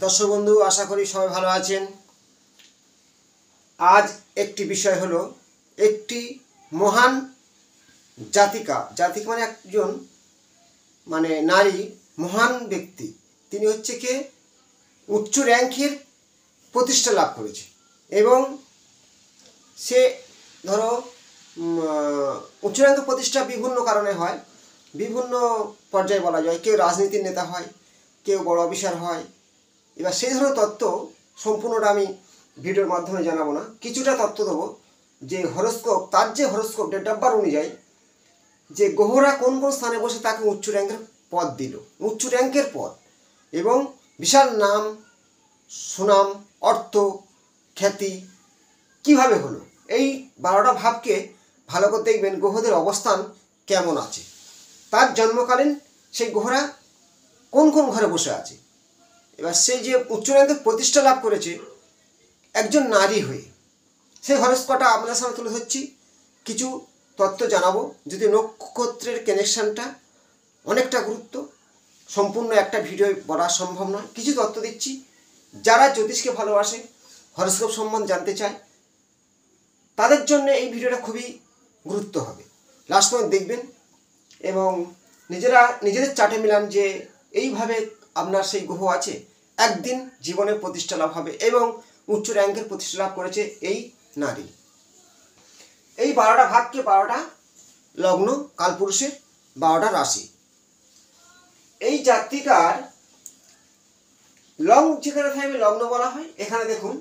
দর্শক বন্ধু, আশা করি সবাই ভালো আছেন। আজ একটি বিষয় হলো একটি মহান জাতিকা মানে একজন নারী, মহান ব্যক্তি। তিনি হচ্ছে কে উচ্চ র্যাঙ্কের প্রতিষ্ঠা লাভ করেছে এবং সে ধরো উচ্চ র্যাঙ্কের প্রতিষ্ঠা বিভিন্ন কারণে হয়, বিভিন্ন পর্যায়ে বলা যায়। কেউ রাজনীতির নেতা হয়, কেউ বড় অফিসার হয়। এবার সেই ধরনের তত্ত্ব সম্পূর্ণটা আমি ভিডিওর মাধ্যমে জানাবো না, কিছুটা তত্ত্ব দেবো যে হরস্কোপ, তার যে হরস্কোপ ডেট অফ বার্থ অনুযায়ী যে গ্রহরা কোন কোন স্থানে বসে তাকে উচ্চ র্যাঙ্কের পদ দিল, উচ্চ র্যাঙ্কের পদ এবং বিশাল নাম, সুনাম, অর্থ, খ্যাতি কিভাবে হলো। এই 12টা ভাবকে ভালো করে দেখবেন গ্রহদের অবস্থান কেমন আছে, তার জন্মকালীন সেই গ্রহরা কোন কোন ঘরে বসে আছে। এবার সেই যে উচ্চ র্যাঙ্কের প্রতিষ্ঠা লাভ করেছে একজন নারী হয়ে, সেই হরস্কোপটা আপনার সামনে তুলে ধরছি, কিছু তথ্য জানাবো। যদি নক্ষত্রের কানেকশানটা অনেকটা গুরুত্ব, সম্পূর্ণ একটা ভিডিও বলা সম্ভব নয়, কিছু তথ্য দিচ্ছি। যারা জ্যোতিষকে ভালোবাসে, হরস্কোপ সম্বন্ধে জানতে চায়, তাদের জন্য এই ভিডিওটা খুবই গুরুত্ব হবে। লাস্ট পর্যন্ত দেখবেন এবং নিজেদের চার্টে মিলান যে এইভাবে আপনার সেই গ্রহ আছে, একদিন জীবনে প্রতিষ্ঠা লাভ হবে এবং উচ্চ র্যাঙ্কের প্রতিষ্ঠা লাভ করেছে এই নারী। এই 12টা ভাগকে 12টা লগ্ন, কালপুরুষের 12টা রাশি। এই জাতিকার যেখানে থাকবে লগ্ন বলা হয়। এখানে দেখুন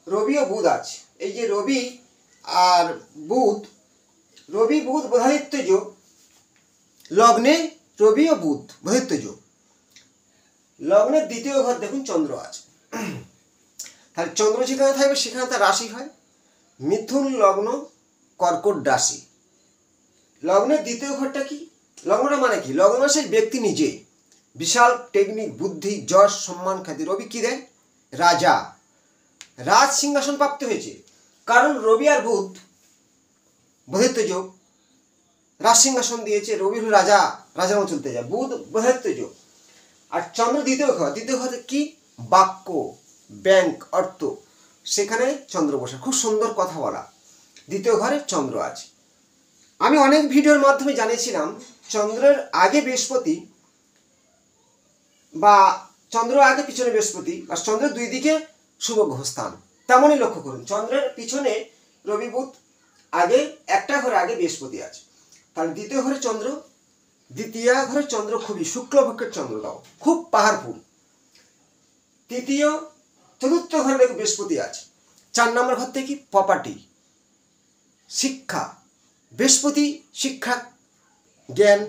রবি ও বুধ আছে। এই যে রবি আর বুধ, রবি বুধ বোধাদিত্য যোগ, লগ্নে রবি ও বুধ বোধাদিত্য যোগ। লগ্নের দ্বিতীয় ঘর দেখুন চন্দ্র আছে। তাহলে চন্দ্র যেখানে থাকবে সেখানে তার রাশি হয় মিথুন লগ্ন, কর্কট রাশি। লগ্নের দ্বিতীয় ঘরটা কি? লগ্নটা মানে কি? লগ্ন মানে সেই ব্যক্তি নিজে, বিশাল টেকনিক, বুদ্ধি, যশ, সম্মান, খ্যাতি। রবি কি দেয়? রাজা, রাজ সিংহাসন প্রাপ্ত হয়েছে। কারণ রবি আর বুধ বোধাদিত্য যোগ, রাজ সিংহাসন দিয়েছে। রবি হল রাজা, রাজার মতো চলতে যায়। বুধ বোধাদিত্য যোগ। আর চন্দ্র দ্বিতীয় ঘর, দ্বিতীয় ঘরে কি? বাক্য, ব্যাংক, অর্থ। সেখানে চন্দ্র বসে, খুব সুন্দর কথা বলা। দ্বিতীয় ঘরে চন্দ্র আছে। আমি অনেক ভিডিওর মাধ্যমে জানিয়েছিলাম চন্দ্রের আগে বৃহস্পতি বা চন্দ্র আগে পিছনে বৃহস্পতি, আর চন্দ্রের দুই দিকে শুভ গ্রহস্থান। তেমনই লক্ষ্য করুন, চন্দ্রের পিছনে রবি বুধ, আগে একটা ঘরে আগে বৃহস্পতি আছে। তাহলে দ্বিতীয় ঘরে চন্দ্র, দ্বিতীয় ঘরে চন্দ্র খুবই শুক্লপক্ষের চন্দ্র দাও, খুব পাওয়ারফুল। তৃতীয় চতুর্থ ঘরে দেখো বৃহস্পতি আছে। 4 নম্বর ঘর থেকে প্রপার্টি, শিক্ষা। বৃহস্পতি শিক্ষা, জ্ঞান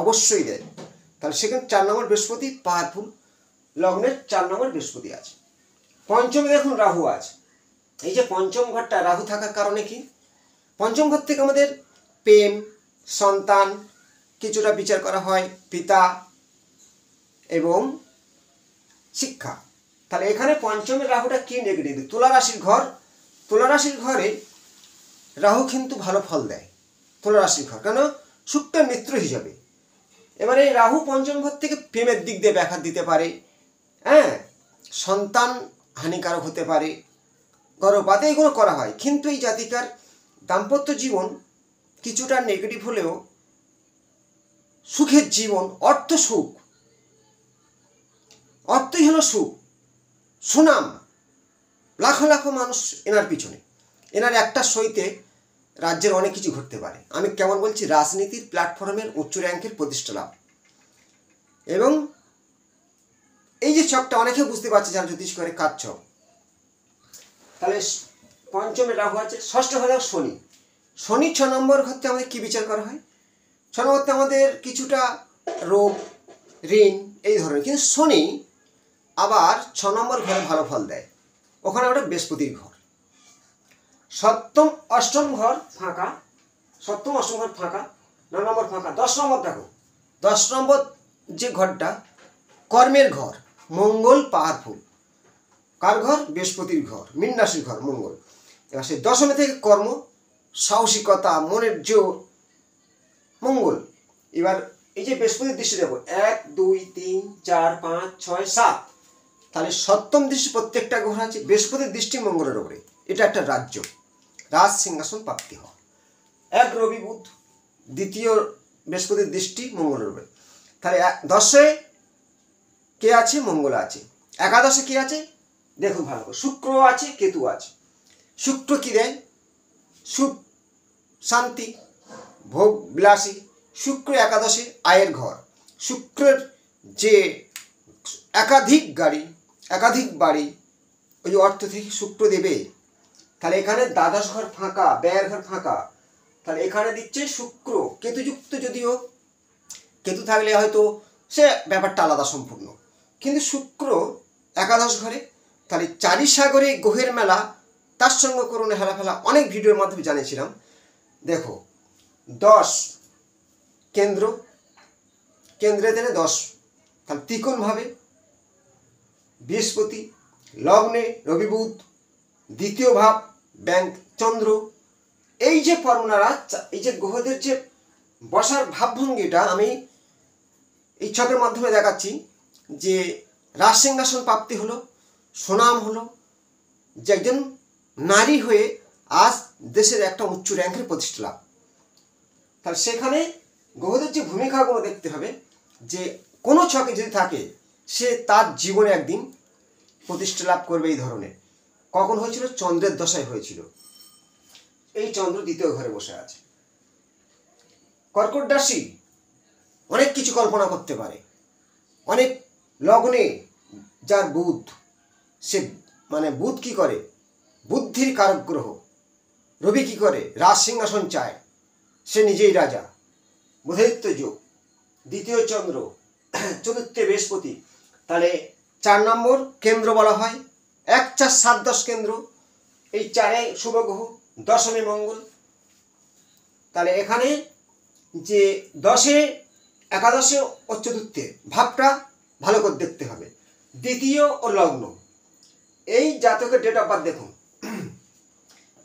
অবশ্যই দেয়। তাহলে সেখানে 4 নম্বর বৃহস্পতি পাওয়ারফুল। লগ্নের 4 নম্বর বৃহস্পতি আছে। পঞ্চমে দেখুন রাহু আছে। এই যে পঞ্চম ঘরটা, রাহু থাকার কারণে কি? পঞ্চম ঘর থেকে আমাদের প্রেম, সন্তান কিছুটা বিচার করা হয়, পিতা এবং শিক্ষা। তাহলে এখানে পঞ্চমের রাহুটা কি নেগেটিভ? তুলা রাশির ঘর, তুলা রাশির ঘরে রাহু কিন্তু ভালো ফল দেয়। তুলা রাশির ঘর কেন? শুক্রের মিত্র হিসাবে। এবারে রাহু পঞ্চম ঘর থেকে প্রেমের দিক দিয়ে ব্যাঘাত দিতে পারে, সন্তান হানিকারক হতে পারে, গর্ভপাতে এগুলো করা হয়। কিন্তু এই জাতিকার দাম্পত্য জীবন কিছুটা নেগেটিভ হলেও সুখের জীবন, অর্থ সুখ, অর্থই হলো সুখ, সুনাম। লাখো লাখো মানুষ এনার পিছনে, এনার একটা সইতে রাজ্যের অনেক কিছু ঘটতে পারে। আমি কেমন বলছি? রাজনীতির প্ল্যাটফর্মের উচ্চ র্যাঙ্কের প্রতিষ্ঠা লাভ। এবং এই যে ছকটা অনেকে বুঝতে পারছে যারা জ্যোতিষ করে, কার ছক। তাহলে পঞ্চমে রাহু আছে। ষষ্ঠ ঘরে শনি। শনি 6 নম্বর ঘরতে আমাদের কি বিচার করা হয়? 6 নম্বরতে আমাদের কিছুটা রোগ, ঋণ এই ধরনের। কিন্তু শনি আবার 6 নম্বর ঘরে ভালো ফল দেয়, ওখানে ওটা বৃহস্পতির ঘর। সপ্তম অষ্টম ঘর ফাঁকা, 7ম 8ম ঘর ফাঁকা, 9 নম্বর ফাঁকা। 10 নম্বর দেখো, 10 নম্বর যে ঘরটা কর্মের ঘর, মঙ্গল পাওয়ারফুল। কার ঘর? বৃহস্পতির ঘর, মীন রাশির ঘর মঙ্গল। এবার সেই দশমে থেকে কর্ম, সাহসিকতা, মনের জোর, মঙ্গল। এবার এই যে বৃহস্পতির দৃষ্টি দেখো, 1 2 3 4 5 6 7, তাহলে সপ্তম দৃষ্টি প্রত্যেকটা গ্রহ আছে, বৃহস্পতির দৃষ্টি মঙ্গলের ওপরে, এটা একটা রাজ্য, রাজ সিংহাসন প্রাপ্তি হওয়া। এক রবি বুধ, দ্বিতীয় বৃহস্পতির দৃষ্টি মঙ্গলের উপরে। তাহলে 10-এ কে আছে? মঙ্গল আছে। 11-এ কে আছে? দেখুন ভালো করে, শুক্র আছে, কেতু আছে। শুক্র কি দেয়? সুখ, শান্তি, ভোগ বিলাসী। শুক্র 11-এ আয়ের ঘর। শুক্রের যে একাধিক গাড়ি, একাধিক বাড়ি, ওই যে অর্থ থেকে শুক্র দেবে। তাহলে এখানে দ্বাদশ ঘর ফাঁকা, ব্যয়ের ঘর ফাঁকা, তাহলে এখানে দিচ্ছে শুক্র। কেতুযুক্ত যদিও, কেতু থাকলে হয়তো সে ব্যাপারটা আলাদা সম্পূর্ণ, কিন্তু শুক্র একাদশ ঘরে। তাহলে চারি সাগরে গ্রহের মেলা, তার সঙ্গে করুণে হেলাফেলা, অনেক ভিডিওর মাধ্যমে জানিয়েছিলাম। দেখো 10 কেন্দ্র, কেন্দ্রে দিলে 10, তাহলে ত্রিকোণভাবে বৃহস্পতি, লগ্নে রবি বুধ, দ্বিতীয় ভাব ব্যাংক চন্দ্র। এই যে ফর্মুলারা, এই যে গ্রহদের যে বসার ভাবভঙ্গিটা আমি এই ছকের মাধ্যমে দেখাচ্ছি, যে রাজ সিংহাসন প্রাপ্তি হলো, সুনাম হলো, যে একজন নারী হয়ে আজ দেশের একটা উচ্চ র্যাঙ্কের প্রতিষ্ঠা লাভ। তাহলে সেখানে গ্রহদের যে ভূমিকাগুলো দেখতে হবে, যে কোনো ছকে যদি থাকে সে তার জীবনে একদিন প্রতিষ্ঠা লাভ করবে এই ধরনের। কখন হয়েছিল? চন্দ্রের দশায় হয়েছিল। এই চন্দ্র দ্বিতীয় ঘরে বসে আছে। কর্কট রাশি অনেক কিছু কল্পনা করতে পারে, অনেক লগ্নে যার বুধ, সে মানে বুধ কি করে? বুদ্ধির কারক গ্রহ। রবি কি করে? রাজ সিংহাসন চায়, সে নিজেই রাজা, বুধাদিত্য যোগ। দ্বিতীয় চন্দ্র, চতুর্থে বৃহস্পতি। তাহলে 4 নম্বর কেন্দ্র বলা হয়, 1, 4, 7, 10 কেন্দ্র। এই 4-এ শুভ গ্রহ, 10মে মঙ্গল। তাহলে এখানে যে 10-এ, একাদশে ও চতুর্থে ভাবটা ভালো করে দেখতে হবে। দ্বিতীয় ও লগ্ন, এই জাতকের ডেট অফ বার্থ দেখুন,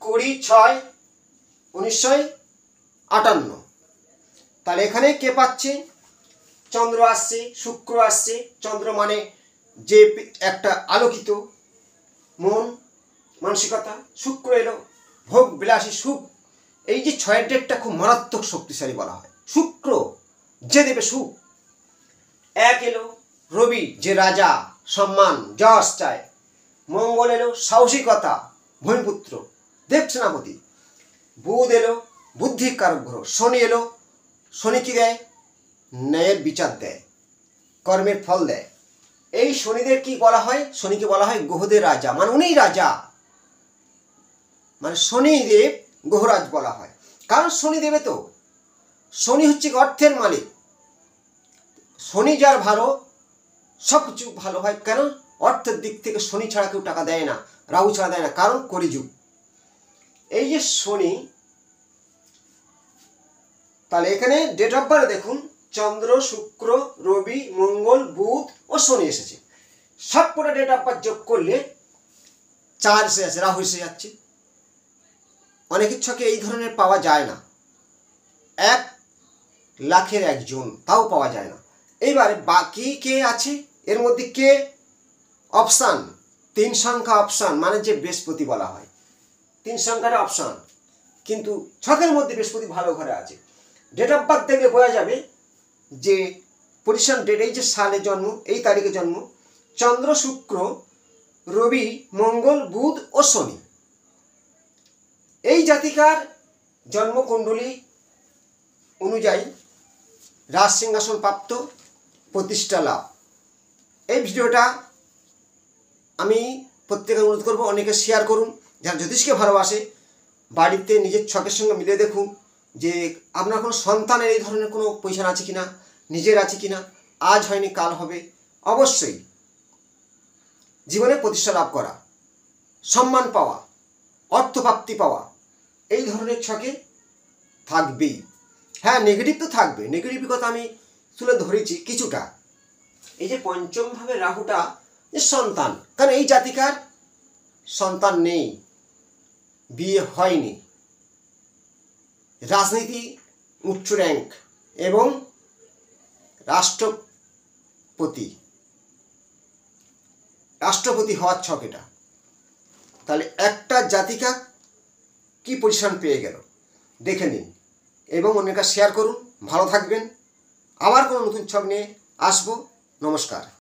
20/6/1958। তাহলে এখানে কে পাচ্ছে? চন্দ্র আসছে, শুক্র আসছে। চন্দ্র মানে যে একটা আলোকিত মন মানসিকতা, শুক্র এলো ভোগ বিলাসী সুখ। এই যে 6-এর ডেটটা খুব মারাত্মক শক্তিশালী বলা হয়। শুক্র যে দেবে সুখ। 1 এলো রবি, যে রাজা, সম্মান, যশ চায়। মঙ্গল এলো সাহসিকতা, ভূমিপুত্র, দেব সেনাপতি। বুধ এলো বুদ্ধির কারক গ্রহ। শনি এলো, শনি কি দেয়? ন্যায়ের বিচার দেয়, কর্মের ফল দেয়। এই শনিদের কি বলা হয়? শনিকে বলা হয় গ্রহদের রাজা, মানে উনিই রাজা, মানে শনিদেব গ্রহরাজ বলা হয়। কারণ শনিদেবে তো, শনি হচ্ছে অর্থের মালিক। শনি যার ভালো, সব কিছু ভালো হয়। কেন? অর্থের দিক থেকে শনি ছাড়া কেউ টাকা দেয় না, রাহু ছাড়া দেয় না, কারণ কলিযুগ। এই যে শনি, তাহলে এখানে ডেট অফ বার্থ দেখুন, চন্দ্র, শুক্র, রবি, মঙ্গল, বুধ ও শনি এসেছে। সব কটা ডেট অফ বার্থ যোগ করলে 4 এসে যাচ্ছে, রাহু এসে যাচ্ছে। অনেকের ছকে এই ধরনের পাওয়া যায় না, 1 লাখের একজন, তাও পাওয়া যায় না। এইবারে বাকি কে আছে এর মধ্যে? কে অপশান, 3 সংখ্যা অপশান, মানে যে বৃহস্পতি বলা হয়, 3 সংখ্যাটা অপশান, কিন্তু ছকের মধ্যে বৃহস্পতি ভালো ঘরে আছে। ডেট অফ বার্থ দেখলে বোঝা যাবে যে পজিশন ডেট, এই যে সালে জন্ম, এই তারিখে জন্ম, চন্দ্র, শুক্র, রবি, মঙ্গল, বুধ ও শনি। এই জাতিকার জন্মকুণ্ডলী অনুযায়ী রাজ সিংহাসন প্রাপ্ত, প্রতিষ্ঠা লাভ। এই ভিডিওটা আমি প্রত্যেকে অনুরোধ করবো অনেকে শেয়ার করুন। যারা জ্যোতিষকে ভালোবাসে বাড়িতে নিজের ছকের সঙ্গে মিলে দেখুন যে আপনার কোনো সন্তানের এই ধরনের কোনো পজিশন আছে কিনা, নিজের আছে কিনা। আজ হয়নি কাল হবে। অবশ্যই জীবনে প্রতিষ্ঠা লাভ করা, সম্মান পাওয়া, অর্থপ্রাপ্তি পাওয়া, এই ধরনের ছকে থাকবেই। হ্যাঁ, নেগেটিভ তো থাকবে, নেগেটিভ কথা আমি তুলে ধরেছি কিছুটা। এই যে পঞ্চম ভাবে রাহুটা, যে সন্তান, কারণ এই জাতিকার সন্তান নেই, বিয়ে হয়নি, রাজনীতি উচ্চ র্যাঙ্ক এবং রাষ্ট্রপতি, রাষ্ট্রপতি হওয়ার ছক এটা। তাহলে একটা জাতিকা কি পজিশন পেয়ে গেল দেখে নিন এবং অন্যকে শেয়ার করুন। ভালো থাকবেন। আবার কোনো নতুন ছক নিয়ে আসবো। নমস্কার।